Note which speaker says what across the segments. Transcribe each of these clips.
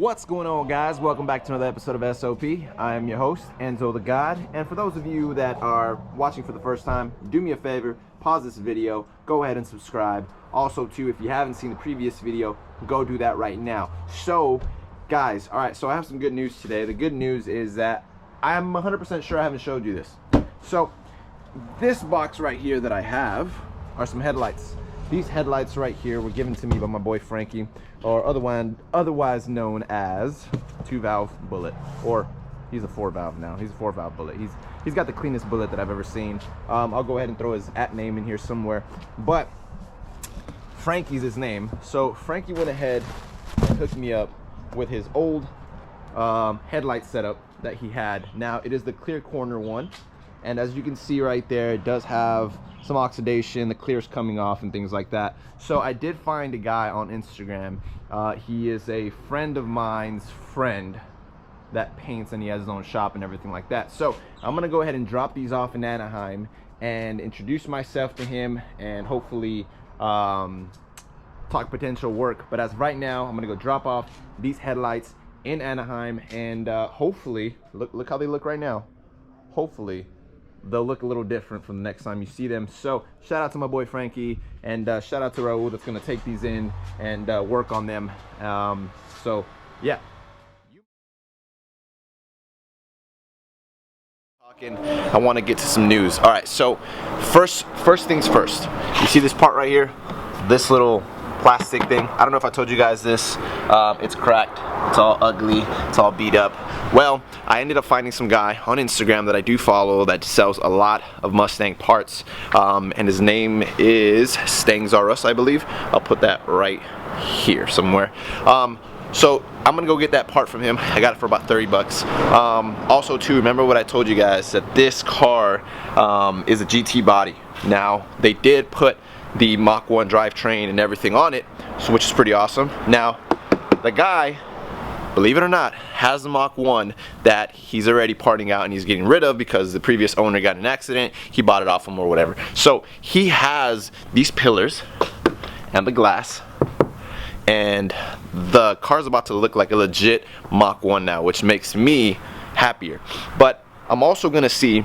Speaker 1: What's going on, guys? Welcome back to another episode of SOP. I am your host, Enzo the God, and for those of you that are watching for the first time, do me a favor, pause this video, go ahead and subscribe. Also too, if you haven't seen the previous video, go do that right now. So guys, alright, so I have some good news today. The good news is that I'm 100% sure I haven't showed you this. So this box right here that I have are some headlights. These headlights right here were given to me by my boy Frankie, or otherwise known as 2-valve bullet, or he's a 4-valve now. He's a 4-valve bullet. He's got the cleanest bullet that I've ever seen. I'll go ahead and throw his @name in here somewhere, but Frankie's his name. So Frankie went ahead and hooked me up with his old headlight setup that he had. Now it is the clear corner one, and as you can see right there, it does have some oxidation, the clear's coming off and things like that. So I did find a guy on Instagram. He is a friend of mine's friend that paints, and he has his own shop and everything like that. So I'm gonna go ahead and drop these off in Anaheim and introduce myself to him and hopefully talk potential work. But as of right now, I'm gonna go drop off these headlights in Anaheim, and hopefully, look how they look right now. Hopefully they'll look a little different from the next time you see them. So shout out to my boy Frankie, and shout out to Raul that's gonna take these in and work on them. So yeah, I want to get to some news. All right, so first things first, you see this part right here, this little plastic thing. I don't know if I told you guys this. It's cracked, it's all ugly, it's all beat up. Well, I ended up finding some guy on Instagram that I do follow that sells a lot of Mustang parts, and his name is Stangs R Us, I believe. I'll put that right here somewhere. So I'm gonna go get that part from him. I got it for about 30 bucks. Also too, remember what I told you guys, that this car is a GT body. Now they did put the Mach 1 drivetrain and everything on it, so, which is pretty awesome. Now the guy, believe it or not, has the Mach 1 that he's already parting out and he's getting rid of because the previous owner got in an accident. He bought it off him or whatever. So he has these pillars and the glass, and the car's about to look like a legit Mach 1 now, which makes me happier. But I'm also gonna see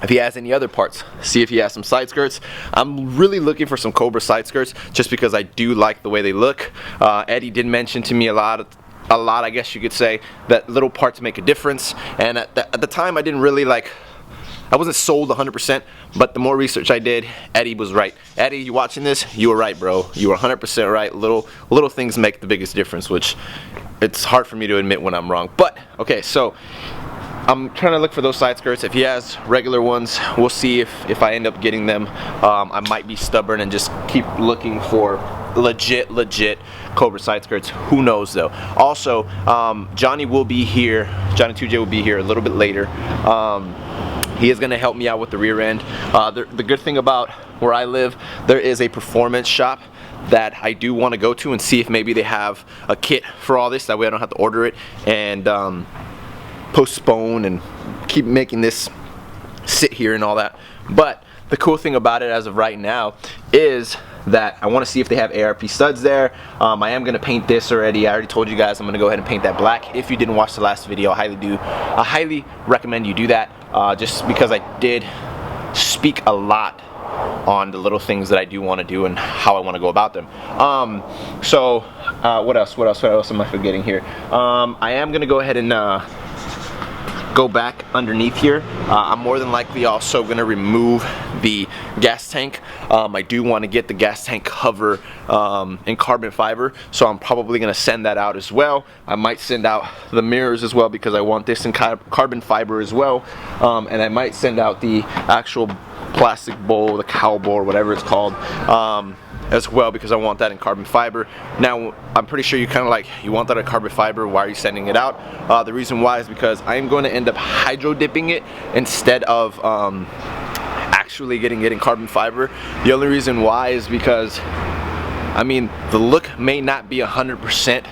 Speaker 1: if he has any other parts, see if he has some side skirts. I'm really looking for some Cobra side skirts just because I do like the way they look. Eddie did mention to me a lot, I guess you could say, that little parts make a difference, and at the time I didn't really I wasn't sold 100%, but the more research I did, Eddie was right. Eddie, you watching this? You were right, bro. You were 100% right. Little things make the biggest difference, which it's hard for me to admit when I'm wrong. But okay, so I'm trying to look for those side skirts. If he has regular ones, we'll see if I end up getting them. I might be stubborn and just keep looking for legit Cobra side skirts. Who knows though. Also, Johnny will be here. Johnny 2J will be here a little bit later. He is going to help me out with the rear end. The good thing about where I live, there is a performance shop that I do want to go to and see if maybe they have a kit for all this. That way I don't have to order it and postpone and keep making this sit here and all that. But the cool thing about it as of right now is that I want to see if they have ARP studs there. I am going to paint this already. I already told you guys I'm going to go ahead and paint that black. If you didn't watch the last video, I highly recommend you do that, just because I did speak a lot on the little things that I do want to do and how I want to go about them. So what else am I forgetting here? I am going to go ahead and go back underneath here. I'm more than likely also going to remove the gas tank. I do want to get the gas tank cover in carbon fiber, so I'm probably going to send that out as well. I might send out the mirrors as well because I want this in carbon fiber as well, and I might send out the actual plastic bowl, the cow bowl, or whatever it's called, as well, because I want that in carbon fiber. Now I'm pretty sure you kind of like, you want that in carbon fiber, why are you sending it out? The reason why is because I am going to end up hydro dipping it instead of actually getting it in carbon fiber. The only reason why is because, I mean, the look may not be 100%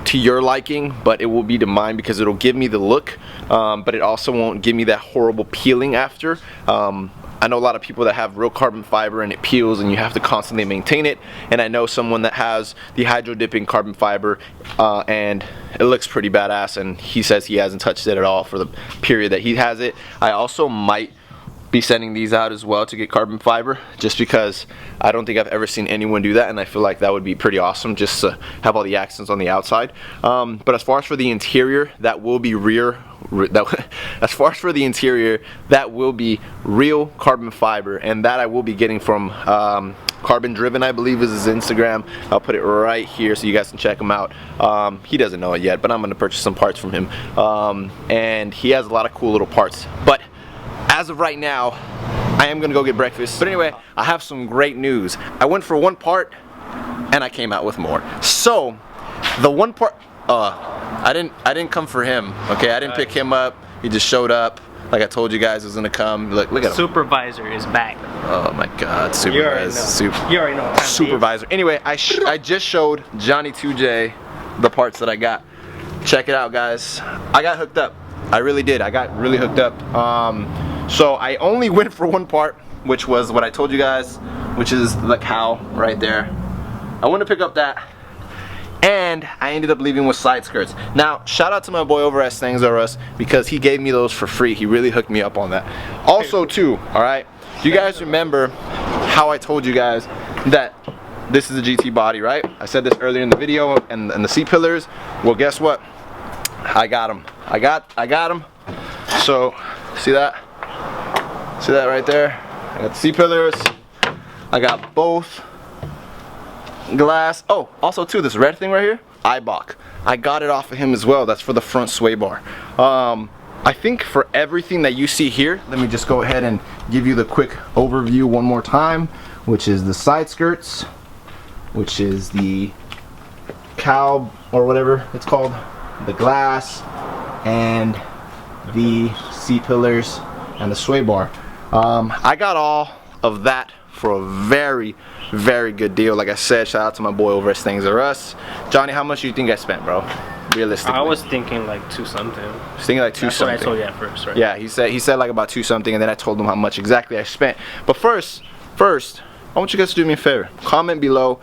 Speaker 1: to your liking, but it will be to mine because it'll give me the look, but it also won't give me that horrible peeling after. I know a lot of people that have real carbon fiber and it peels and you have to constantly maintain it, and I know someone that has the hydro dipping carbon fiber and it looks pretty badass, and he says he hasn't touched it at all for the period that he has it. I also might be sending these out as well to get carbon fiber, just because I don't think I've ever seen anyone do that, and I feel like that would be pretty awesome just to have all the accents on the outside. But as far as for the interior, that will be as far as for the interior, that will be real carbon fiber, and that I will be getting from Carbon Driven, I believe is his Instagram. I'll put it right here so you guys can check him out. He doesn't know it yet, but I'm going to purchase some parts from him, and he has a lot of cool little parts. But as of right now, I am gonna go get breakfast. But anyway, I have some great news. I went for one part and I came out with more. So the one part, I didn't come for him, okay? I didn't pick him up. He just showed up. Like I told you guys he was gonna come. Look at him.
Speaker 2: Supervisor is back.
Speaker 1: Oh my God, supervisor.
Speaker 2: You already know.
Speaker 1: Supervisor. Anyway, I just showed Johnny 2J the parts that I got. Check it out, guys. I got hooked up. I really did. I got really hooked up. So I only went for one part, which was what I told you guys, which is the cow right there. I went to pick up that, and I ended up leaving with side skirts. Now, shout out to my boy over at Stangs R Us, because he gave me those for free. He really hooked me up on that. Also too, alright, you guys remember how I told you guys that this is a GT body, right? I said this earlier in the video, and the seat pillars. Well, guess what? I got them. I got them. So, see that? See that right there? I got the C-pillars. I got both glass. Oh, also too, this red thing right here, Ibach. I got it off of him as well. That's for the front sway bar. I think for everything that you see here, let me just go ahead and give you the quick overview one more time, which is the side skirts, which is the cow or whatever it's called, the glass, and the C-pillars and the sway bar. I got all of that for a very, very good deal. Like I said, shout out to my boy over at Stangs R Us. Johnny, how much do you think I spent, bro? Realistically.
Speaker 2: I was thinking like 2 something.
Speaker 1: I was thinking like 2 something.
Speaker 2: That's what I told you at first, right?
Speaker 1: Yeah, he said like about 2 something, and then I told him how much exactly I spent. But first, I want you guys to do me a favor. Comment below,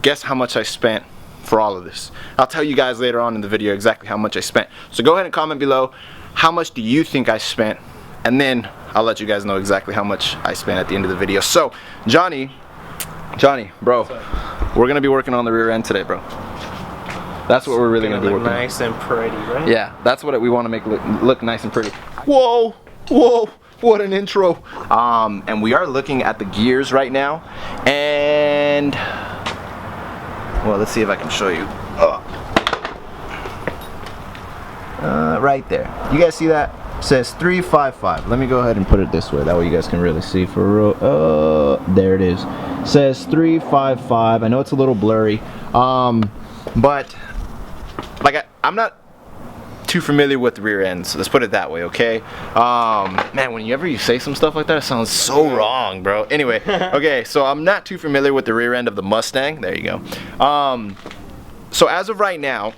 Speaker 1: guess how much I spent for all of this. I'll tell you guys later on in the video exactly how much I spent. So go ahead and comment below, how much do you think I spent? And then I'll let you guys know exactly how much I spent at the end of the video. So, Johnny, bro, we're gonna be working on the rear end today, bro. That's what we're really gonna be working on.
Speaker 2: Nice and pretty, right?
Speaker 1: Yeah, that's what we want to make look nice and pretty. Whoa, what an intro. And we are looking at the gears right now, and well, let's see if I can show you. Right there. You guys see that? It says 355. Let me go ahead and put it this way. That way you guys can really see for real. There it is. It says 355. I know it's a little blurry. But like I'm not too familiar with rear ends. Let's put it that way, okay? Man, whenever you say some stuff like that, it sounds so wrong, bro. Anyway, okay, so I'm not too familiar with the rear end of the Mustang. There you go. So as of right now,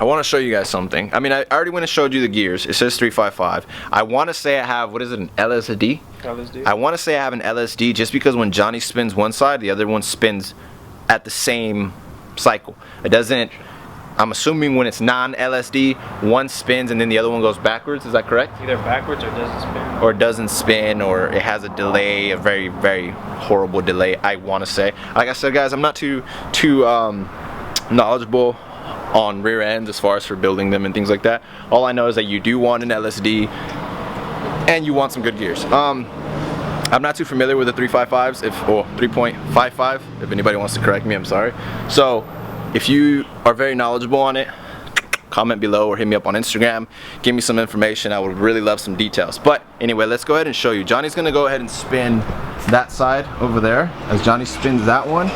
Speaker 1: I want to show you guys something. I mean, I already went and showed you the gears. It says 355. I want to say I have, what is it, an LSD? LSD. I want to say I have an LSD just because when Johnny spins one side, the other one spins at the same cycle. It doesn't, I'm assuming when it's non-LSD, one spins and then the other one goes backwards. Is that correct?
Speaker 2: Either backwards or doesn't spin.
Speaker 1: Or doesn't spin, or it has a delay, a very, very horrible delay, I want to say. Like I said, guys, I'm not too knowledgeable on rear ends as far as for building them and things like that. All I know is that you do want an LSD and you want some good gears. I'm not too familiar with the 355s, 3.55, if anybody wants to correct me, I'm sorry. So if you are very knowledgeable on it, comment below or hit me up on Instagram, give me some information. I would really love some details. But anyway, let's go ahead and show you. Johnny's gonna go ahead and spin that side over there. As Johnny spins that one,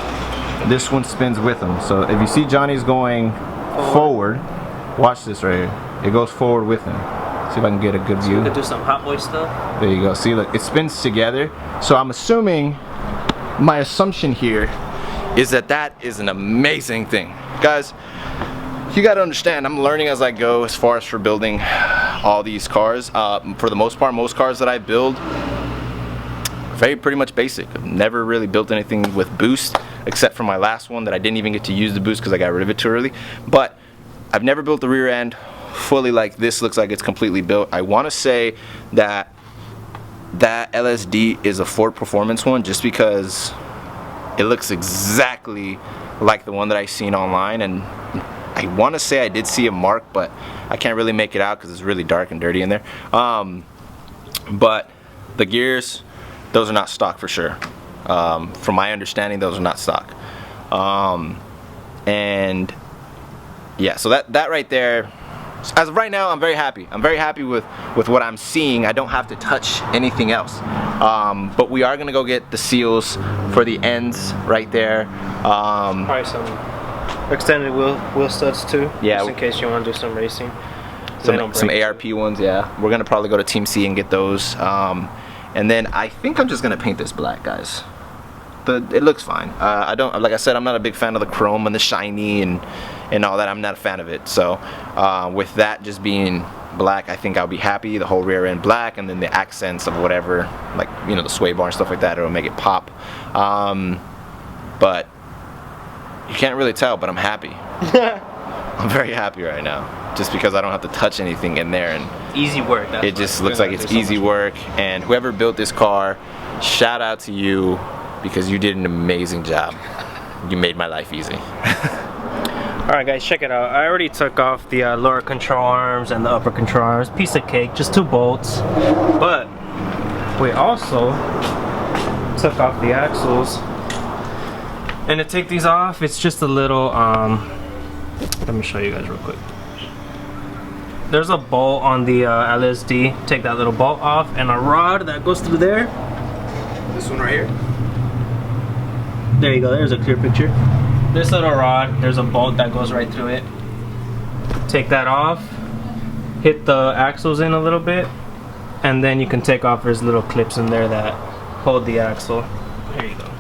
Speaker 1: this one spins with him. So if you see Johnny's going forward, watch this right here. It goes forward with him. See if I can get a good view.
Speaker 2: We could do some Hot Boy stuff.
Speaker 1: There you go. See, look, it spins together. So I'm assuming, my assumption here is that that is an amazing thing. Guys, you gotta understand, I'm learning as I go as far as for building all these cars. For the most part, most cars that I build, pretty much basic. I've never really built anything with boost except for my last one that I didn't even get to use the boost because I got rid of it too early. But I've never built the rear end fully like this. Looks like it's completely built. I want to say that LSD is a Ford Performance one just because it looks exactly like the one that I seen online, and I want to say I did see a mark, but I can't really make it out because it's really dark and dirty in there. But the gears, those are not stock for sure. From my understanding, those are not stock. And yeah, so that right there, as of right now, I'm very happy. I'm very happy with what I'm seeing. I don't have to touch anything else. But we are gonna go get the seals for the ends right there.
Speaker 2: Probably some extended wheel studs too.
Speaker 1: Yeah.
Speaker 2: Just in case you want to do some racing.
Speaker 1: Some ARP ones, yeah. We're gonna probably go to Team C and get those. And then I think I'm just gonna paint this black, guys. It looks fine. I don't, like I said, I'm not a big fan of the chrome and the shiny and all that. I'm not a fan of it. So with that just being black, I think I'll be happy. The whole rear end black, and then the accents of whatever, like, you know, the sway bar and stuff like that, it'll make it pop. But you can't really tell, but I'm happy. I'm very happy right now, just because I don't have to touch anything in there, and
Speaker 2: easy work.
Speaker 1: It just looks like it's easy work. And whoever built this car, shout out to you, because you did an amazing job. You made my life easy.
Speaker 2: Alright guys, check it out. I already took off the lower control arms and the upper control arms. Piece of cake, just 2 bolts. But we also took off the axles. And to take these off, it's just a little, let me show you guys real quick. There's a bolt on the LSD. Take that little bolt off, and a rod that goes through there.
Speaker 1: This one right here?
Speaker 2: There you go, there's a clear picture. This little rod, there's a bolt that goes right through it. Take that off, hit the axles in a little bit, and then you can take off, there's little clips in there that hold the axle. There you go.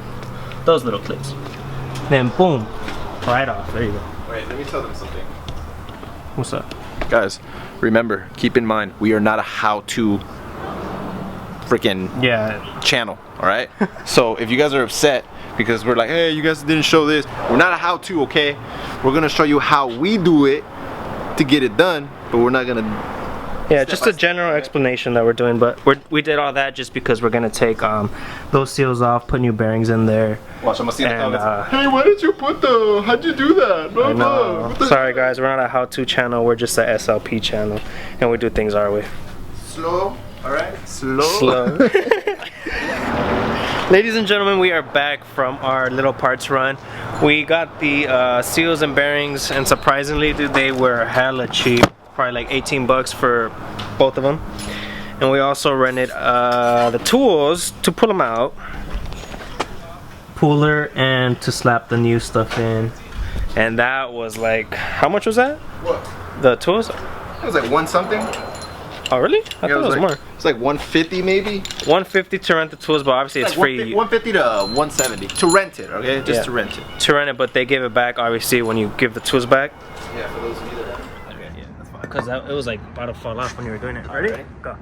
Speaker 2: Those little clips. Then boom, right off, there you go.
Speaker 1: Wait, let me tell them something.
Speaker 2: What's up?
Speaker 1: Guys, remember, keep in mind, we are not a how-to freaking channel, all right? So if you guys are upset because we're like, hey, you guys didn't show this, we're not a how-to, okay? We're gonna show you how we do it to get it done, but we're not gonna.
Speaker 2: Yeah, just a general explanation that we're doing, but we did all that just because we're gonna take those seals off, put new bearings in there.
Speaker 1: Watch, I'm gonna see in the comments. Hey, why did you put how'd you do that? Blah,
Speaker 2: blah. Sorry guys, we're not a how-to channel, we're just a SLP channel, and we do things our way.
Speaker 1: Slow, alright?
Speaker 2: Slow. Ladies and gentlemen, we are back from our little parts run. We got the seals and bearings, and surprisingly, dude, they were hella cheap. Probably like 18 bucks for both of them. And we also rented the tools to pull them out. Puller and to slap the new stuff in. And that was like, how much was that?
Speaker 1: What?
Speaker 2: The tools?
Speaker 1: It was like one something.
Speaker 2: Oh really? I thought it was
Speaker 1: like,
Speaker 2: more.
Speaker 1: It's like 150 maybe.
Speaker 2: 150 to rent the tools, but obviously it's free.
Speaker 1: 150 to 170 to rent it, okay? Just to rent it.
Speaker 2: To rent it, but they give it back obviously when you give the tools back.
Speaker 1: Yeah, for those of you that. Okay, yeah, that's fine.
Speaker 2: Because it was like about to fall off when you were doing it. Ready? Go.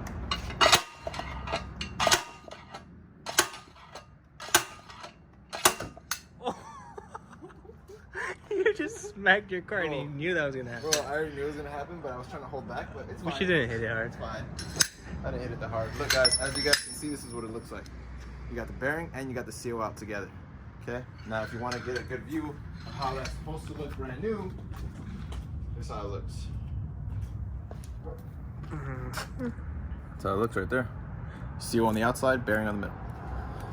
Speaker 2: You just smacked your car and you knew that was gonna happen.
Speaker 1: Bro, I already knew it was gonna happen, but I was trying to hold back, but it's fine.
Speaker 2: But you didn't hit it hard.
Speaker 1: It's fine. I didn't hit it that hard. Look guys, as you guys can see, this is what it looks like. You got the bearing and you got the seal out together. Okay? Now if you want to get a good view of how that's supposed to look brand new, this is how it looks. That's how it looks right there. Seal on the outside, bearing on the middle.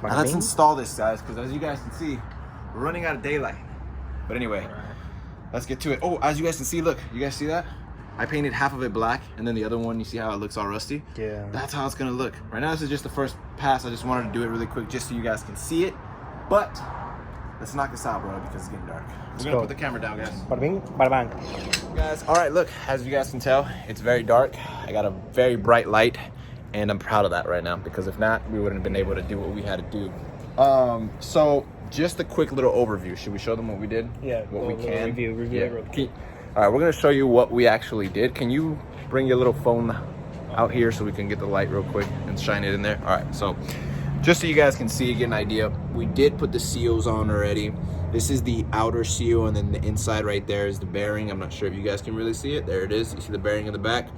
Speaker 1: Now let's install this, guys, because as you guys can see, we're running out of daylight. But anyway, let's get to it. Oh, as you guys can see, look, you guys see that? I painted half of it black, and then the other one, you see how it looks all rusty?
Speaker 2: Yeah.
Speaker 1: That's how it's gonna look. Right now, this is just the first pass. I just wanted to do it really quick just so you guys can see it. But let's knock this out, bro, because it's getting dark. We're gonna put the camera down, guys.
Speaker 2: Bada bing, bada bang.
Speaker 1: Guys, all right, look, as you guys can tell, it's very dark. I got a very bright light, and I'm proud of that right now, because if not, we wouldn't have been able to do what we had to do. So just a quick little overview. Should we show them what we did?
Speaker 2: Yeah,
Speaker 1: what we can.
Speaker 2: Review it real quick.
Speaker 1: All right, we're gonna show you what we actually did. Can you bring your little phone out here so we can get the light real quick and shine it in there? All right, so just so you guys can see, get an idea, we did put the seals on already. This is the outer seal, and then the inside right there is the bearing. I'm not sure if you guys can really see it. There it is. You see the bearing in the back.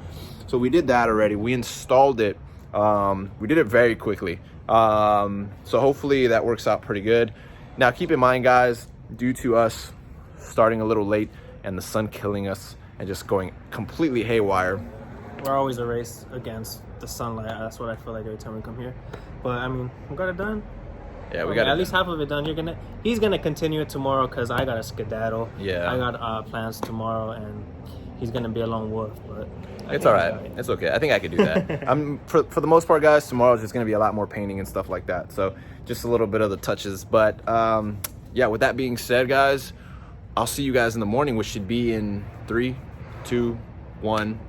Speaker 1: So we did that already. We installed it. We did it very quickly. So hopefully that works out pretty good. Now keep in mind, guys, due to us starting a little late and the sun killing us and just going completely haywire,
Speaker 2: we're always a race against the sunlight. That's what I feel like every time we come here. But I mean, we got it done.
Speaker 1: Yeah, we got
Speaker 2: at least half of it done. He's gonna continue it tomorrow because I got a skedaddle.
Speaker 1: Yeah,
Speaker 2: I got plans tomorrow, and he's gonna be a lone wolf. But
Speaker 1: it's all right. It's okay. I think I could do that. For the most part, guys. Tomorrow's just gonna be a lot more painting and stuff like that. So just a little bit of the touches. But yeah. With that being said, guys, I'll see you guys in the morning, which should be in 3, 2, 1.